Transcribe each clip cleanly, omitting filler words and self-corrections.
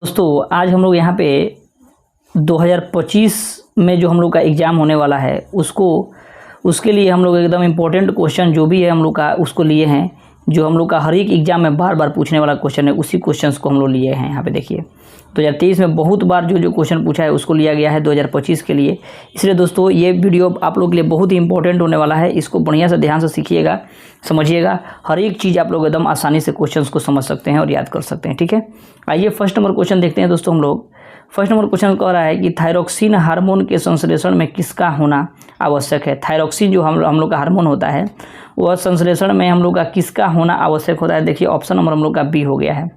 दोस्तों आज हम लोग यहाँ पे 2025 में जो हम लोग का एग्ज़ाम होने वाला है उसके लिए हम लोग एकदम इम्पोर्टेंट क्वेश्चन जो भी है हम लोग का उसको लिए हैं। जो हम लोग का हर एक एग्ज़ाम में बार बार पूछने वाला क्वेश्चन है उसी क्वेश्चंस को हम लोग लिए हैं। यहाँ पे देखिए 2023 में बहुत बार जो क्वेश्चन पूछा है उसको लिया गया है 2025 के लिए। इसलिए दोस्तों ये वीडियो आप लोग के लिए बहुत ही इंपॉर्टेंट होने वाला है। इसको बढ़िया से ध्यान से सीखिएगा, समझिएगा। हर एक चीज़ आप लोग एकदम आसानी से क्वेश्चंस को समझ सकते हैं और याद कर सकते हैं। ठीक है, आइए फर्स्ट नंबर क्वेश्चन देखते हैं दोस्तों। हम लोग फर्स्ट नंबर क्वेश्चन कह रहा है कि थायरॉक्सिन हार्मोन के संश्लेषण में किसका होना आवश्यक है। थायरॉक्सिन जो हम लोग का हार्मोन होता है वह संश्लेषण में हम लोग का किसका होना आवश्यक होता है। देखिए ऑप्शन नंबर हम लोग का बी हो गया है,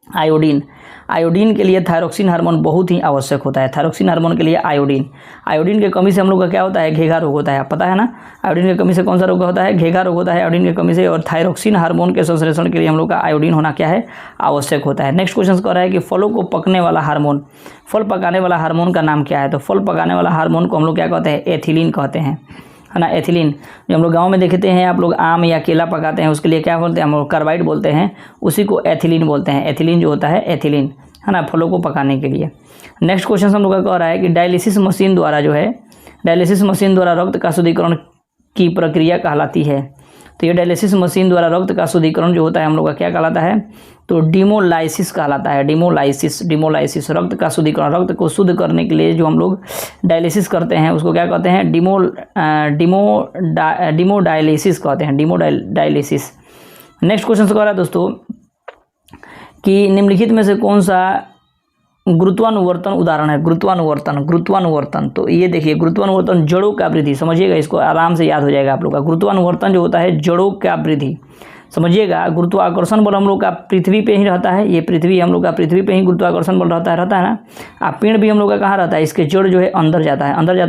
आयोडीन। आयोडीन के लिए थायरॉक्सिन हार्मोन बहुत ही आवश्यक होता है। थायरॉक्सिन हार्मोन के लिए आयोडीन की कमी से हम लोग का क्या होता है, घेघा रोग होता है, पता है ना। आयोडीन की कमी से कौन सा रोग होता है, घेघा रोग होता है आयोडीन की कमी से। और थायरॉक्सिन हार्मोन के संश्लेषण के लिए हम लोग का आयोडीन होना क्या है, आवश्यक होता है। नेक्स्ट क्वेश्चन कह रहा है कि फलों को पकने वाला हार्मोन, फल पकाने वाला हार्मोन का नाम क्या है। तो फल पकाने वाला हार्मोन को हम लोग क्या कहते हैं, एथिलीन कहते हैं, है ना। एथिलीन जो हम लोग गांव में देखते हैं, आप लोग आम या केला पकाते हैं उसके लिए क्या बोलते हैं, हम लोग कार्बाइड बोलते हैं, उसी को एथिलीन बोलते हैं। एथिलीन जो होता है एथिलीन, है ना, फलों को पकाने के लिए। नेक्स्ट क्वेश्चन हम लोग का कह रहा है कि डायलिसिस मशीन द्वारा जो है, डायलिसिस मशीन द्वारा रक्त का शुद्धिकरण की प्रक्रिया कहलाती है। तो ये डायलिसिस मशीन द्वारा रक्त का शुद्धिकरण जो होता है हम लोग का क्या कहलाता है, तो डिमोलाइसिस कहलाता है। डिमोलाइसिस रक्त का शुद्धिकरण, रक्त को शुद्ध करने के लिए जो हम लोग डायलिसिस करते हैं उसको क्या कहते हैं, डिमोडायलिसिस कहते हैं, डिमोडायलिसिस। नेक्स्ट क्वेश्चन कह रहा है दोस्तों कि निम्नलिखित में से कौन सा गुरुत्वानुवर्तन उदाहरण है। गुरुत्वानुवर्तन तो ये देखिए, गुरुत्वानुवर्तन जड़ों का वृद्धि, समझिएगा, इसको आराम से याद हो जाएगा आप लोग का। गुरुत्वानुवर्तन जो होता है जड़ों का वृद्धि, समझिएगा। गुरुत्वाकर्षण बल हम लोग का पृथ्वी पे ही रहता है, ये पृथ्वी हम लोग का पृथ्वी पे ही गुरुत्वाकर्षण बल रहता है ना। आप पेड़ भी हम लोग का कहाँ रहता है, इसके जड़ जो है अंदर जाता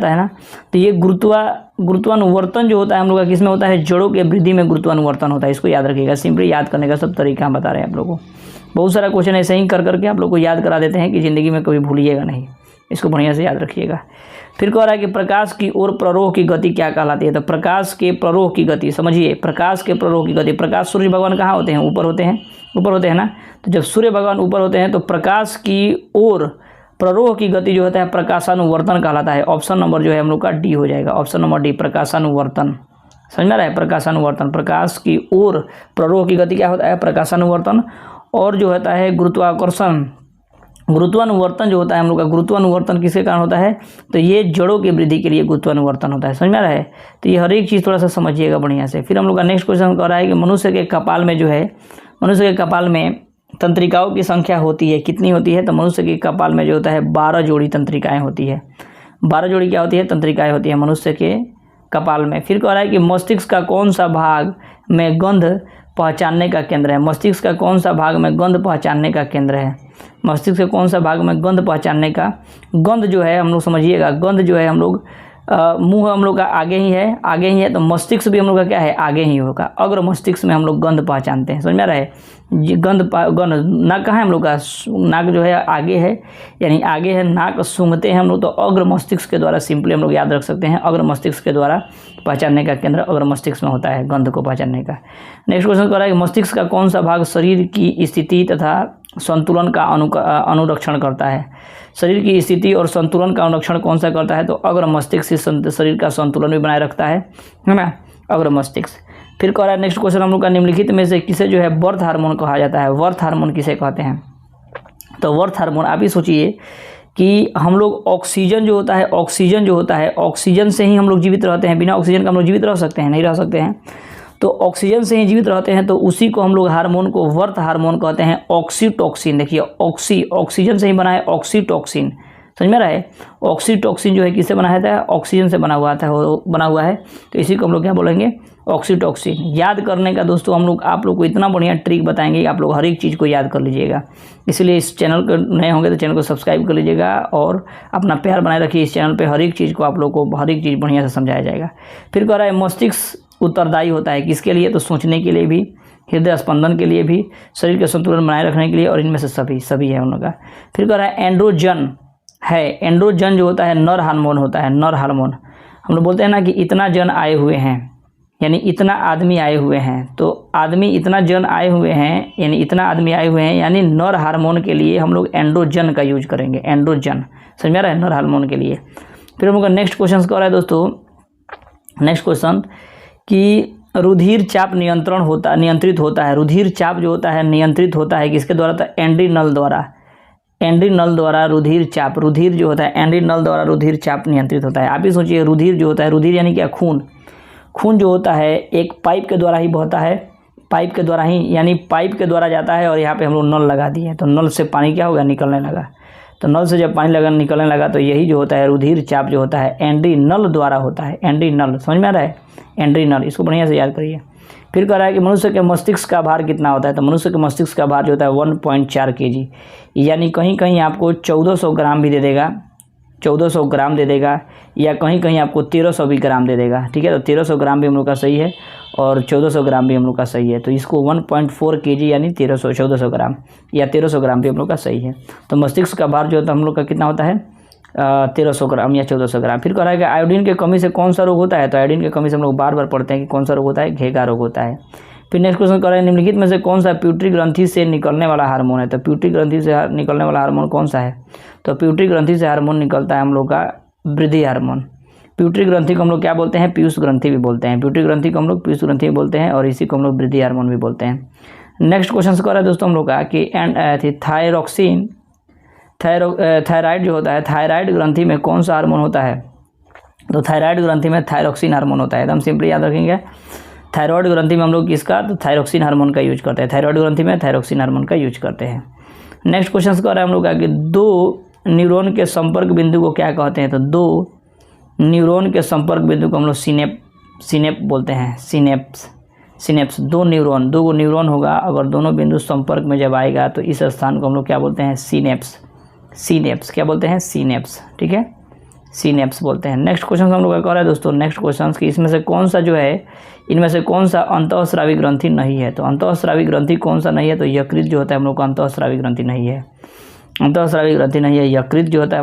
है ना। तो ये गुरुत्वानुवर्तन जो होता है हम लोग का किसमें होता है, जड़ों के वृद्धि में गुरुत्वानुवर्तन होता है। इसको याद रखिएगा, सिंपली याद करने का सब तरीका हम बता रहे हैं आप लोगों को। बहुत सारा क्वेश्चन ऐसे ही कर करके आप लोग को याद करा देते हैं कि ज़िंदगी में कभी भूलिएगा नहीं, इसको बढ़िया से याद रखिएगा। फिर कह रहा है कि प्रकाश की ओर प्ररोह की गति क्या कहलाती है। तो प्रकाश के प्ररोह की गति, समझिए, प्रकाश के प्ररोह की गति। प्रकाश सूर्य भगवान कहाँ होते हैं, ऊपर होते हैं ना। तो जब सूर्य भगवान ऊपर होते हैं तो प्रकाश की ओर प्ररोह की गति जो होता है प्रकाशानुवर्तन कहलाता है। ऑप्शन नंबर जो है हम लोग का डी हो जाएगा, ऑप्शन नंबर डी, प्रकाशानुवर्तन। समझ में रहा है, प्रकाशानुवर्तन। प्रकाश की ओर प्ररोह की गति क्या होता है, प्रकाशानुवर्तन। और जो होता है गुरुत्वानुवर्तन जो होता है हम लोग का, गुरुत्वानुवर्तन किसके कारण होता है, तो ये जड़ों की वृद्धि के लिए गुरुत्वानुवर्तन होता है। समझ में आ रहा है। तो ये हर एक चीज़ थोड़ा सा समझिएगा बढ़िया से। फिर हम लोग का नेक्स्ट क्वेश्चन कह रहा है कि मनुष्य के कपाल में जो है, मनुष्य के कपाल में तंत्रिकाओं की संख्या होती है, कितनी होती है। तो मनुष्य के कपाल में जो होता है 12 जोड़ी तंत्रिकाएँ होती है। 12 जोड़ी क्या होती है, तंत्रिकाएँ होती है मनुष्य के कपाल में। फिर कह रहा है कि मस्तिष्क का कौन सा भाग में गंध पहचानने का केंद्र है। मस्तिष्क का कौन सा भाग में गंध पहचानने का केंद्र है। मस्तिष्क के कौन सा भाग में गंध पहचानने का, गंध जो है हम लोग समझिएगा, गंध जो है हम लोग मुंह हम लोग का आगे ही है, तो मस्तिष्क भी हम लोग का क्या है, आगे ही होगा। अग्र मस्तिष्क में हम लोग गंध पहचानते हैं। समझ में आ रहा है, गंध नाक कहाँ है हम लोग का, नाक जो है आगे है, यानी आगे है, नाक सूंघते हैं हम लोग, तो अग्र मस्तिष्क के द्वारा सिंपली हम लोग याद रख सकते हैं, अग्र मस्तिष्क के द्वारा पहचानने का केंद्र अग्र मस्तिष्क में होता है गंध को पहचानने का। नेक्स्ट क्वेश्चन कह रहा है कि मस्तिष्क का कौन सा भाग शरीर की स्थिति तथा संतुलन का अनुरक्षण करता है। शरीर की स्थिति और संतुलन का अनुरक्षण कौन सा करता है, तो अग्र मस्तिष्क से शरीर का संतुलन भी बनाए रखता है ना, अग्र मस्तिष्क। फिर कह रहा है नेक्स्ट क्वेश्चन हम लोग का, निम्नलिखित में से किसे जो है बर्थ हार्मोन कहा जाता है। बर्थ हार्मोन किसे कहते हैं। तो बर्थ हार्मोन आप ही सोचिए कि हम लोग ऑक्सीजन जो होता है, ऑक्सीजन से ही हम लोग जीवित रहते हैं। बिना ऑक्सीजन का हम लोग जीवित रह सकते हैं, नहीं रह सकते हैं। तो ऑक्सीजन से ही जीवित रहते हैं, तो उसी को हम लोग हार्मोन को वर्थ हार्मोन कहते हैं। ऑक्सीटोक्सिन, देखिए ऑक्सीजन से ही बना है ऑक्सीटोक्सिन। समझ में रहा है, ऑक्सीटोक्सिन जो है किससे बना है, ऑक्सीजन से बना हुआ है। तो इसी को हम लोग क्या बोलेंगे, ऑक्सीटोक्सिन। याद करने का दोस्तों हम लोग आप लोग को इतना बढ़िया ट्रिक बताएंगे कि आप लोग हर एक चीज़ को याद कर लीजिएगा। इसलिए इस चैनल को नए होंगे तो चैनल को सब्सक्राइब कर लीजिएगा और अपना प्यार बनाए रखिए। इस चैनल पे हर एक चीज़ को आप लोग को हर एक चीज़ बढ़िया से समझाया जाएगा। फिर कह रहा है मस्तिष्क उत्तरदायी होता है किसके लिए, तो सोचने के लिए भी, हृदय स्पंदन के लिए भी, शरीर का संतुलन बनाए रखने के लिए, और इनमें से सभी है उन लोग का। फिर कह रहा है एंड्रोजन जो होता है नर हार्मोन होता है, नर हार्मोन। हम लोग बोलते हैं ना कि इतना जन आए हुए हैं, यानी इतना आदमी आए हुए हैं, तो आदमी इतना जन आए हुए हैं, यानी इतना आदमी आए हुए हैं, यानी नर हार्मोन के लिए हम लोग एंड्रोजन का यूज करेंगे, एंड्रोजन, समझ में आ रहा है, नर हार्मोन के लिए। फिर हम लोग का नेक्स्ट क्वेश्चन क्या हो रहा है दोस्तों, नेक्स्ट क्वेश्चन कि रुधिर चाप नियंत्रित होता है, रुधिर चाप जो होता है नियंत्रित होता है किसके द्वारा, तो एंड्रीनल द्वारा, एंड्रीनल द्वारा रुधिर चाप, रुधिर जो होता है एंड्रीनल द्वारा रुधिर चाप नियंत्रित होता है। आप ही सोचिए रुधिर जो होता है, रुधिर यानी क्या, खून, खून जो होता है एक पाइप के द्वारा ही बहता है, पाइप के द्वारा ही, यानी पाइप के द्वारा जाता है, और यहाँ पे हम लोग नल लगा दिए तो नल से पानी क्या होगा, निकलने लगा, तो नल से जब पानी निकलने लगा तो यही जो होता है रुधिर चाप जो होता है एंड्रीनल द्वारा होता है, एंड्रीनल, समझ में आ रहा है, एंड्रीनल, इसको बढ़िया से याद करिए। फिर कह रहा है कि मनुष्य के मस्तिष्क का भार कितना होता है, तो मनुष्य के मस्तिष्क का भार जो होता है 1.4 kg, यानी कहीं कहीं आपको 1400 ग्राम भी दे देगा, 1400 ग्राम दे देगा, या कहीं कहीं आपको 1300 भी ग्राम दे देगा, ठीक है। तो 1300 ग्राम भी हम लोग का सही है और 1400 ग्राम भी हम लोग का सही है, तो इसको 1.4 kg यानी 1400 ग्राम या 1300 ग्राम भी हम लोग का सही है। तो मस्तिष्क का भार जो होता है हम लोग का कितना होता है 1300 ग्राम या 1400 ग्राम। फिर कह रहा है कि आयोडीन की कमी से कौन सा रोग होता है, तो आयोडीन की कमी से हम लोग बार बार पढ़ते हैं कि कौन सा रोग होता है, घेगा रोग होता है। फिर नेक्स्ट क्वेश्चन कह रहा है निम्नलिखित में से कौन सा प्यूटरी ग्रंथि से निकलने वाला हार्मोन है, तो प्यूटरी ग्रंथि से निकलने वाला हार्मोन कौन सा है, तो प्यूटरी ग्रंथि से हार्मोन निकलता है हम लोग का वृद्धि हार्मोन। प्यूटरी ग्रंथि को हम लोग क्या बोलते हैं, पीयूष ग्रंथि भी बोलते हैं, प्यूटरी ग्रंथि को हम लोग पीयूष ग्रंथि भी बोलते हैं, और इसी को हम लोग वृद्धि हार्मोन भी बोलते हैं। नेक्स्ट क्वेश्चन कर रहा है दोस्तों हम लोग का कि थायरॉक्सिन, थायराइड जो होता है, थायराइड ग्रंथि में कौन सा हार्मोन होता है, तो थायराइड ग्रंथि में थायरॉक्सिन हार्मोन होता है, एकदम सिंपली याद रखेंगे। थायराइड ग्रंथि में हम लोग किसका, तो थायरॉक्सिन हार्मोन का यूज करते हैं, थायराइड ग्रंथि में थायरॉक्सिन हार्मोन का यूज करते हैं। नेक्स्ट क्वेश्चन कर रहे हैं हम लोग का कि दो न्यूरॉन के संपर्क बिंदु को क्या कहते हैं, तो दो न्यूरॉन के संपर्क बिंदु को हम लोग सिनेप बोलते हैं, सिनेप्स। दो न्यूरॉन होगा, अगर दोनों बिंदु संपर्क में जब आएगा तो इस स्थान को हम लोग क्या बोलते हैं, सीनेप्स, क्या बोलते हैं, सीनेप्स, ठीक है, सीनेप्स बोलते हैं। नेक्स्ट क्वेश्चन हम लोग का कह रहा है दोस्तों, नेक्स्ट क्वेश्चन कि इसमें से कौन सा जो है, इनमें से कौन सा अंतःस्रावी ग्रंथि नहीं है, तो अंतःस्रावी ग्रंथि कौन सा नहीं है, तो यकृत जो होता है हम लोग का अंतःस्रावी ग्रंथि नहीं है, अंतःस्रावी ग्रंथि नहीं है, यकृत जो होता है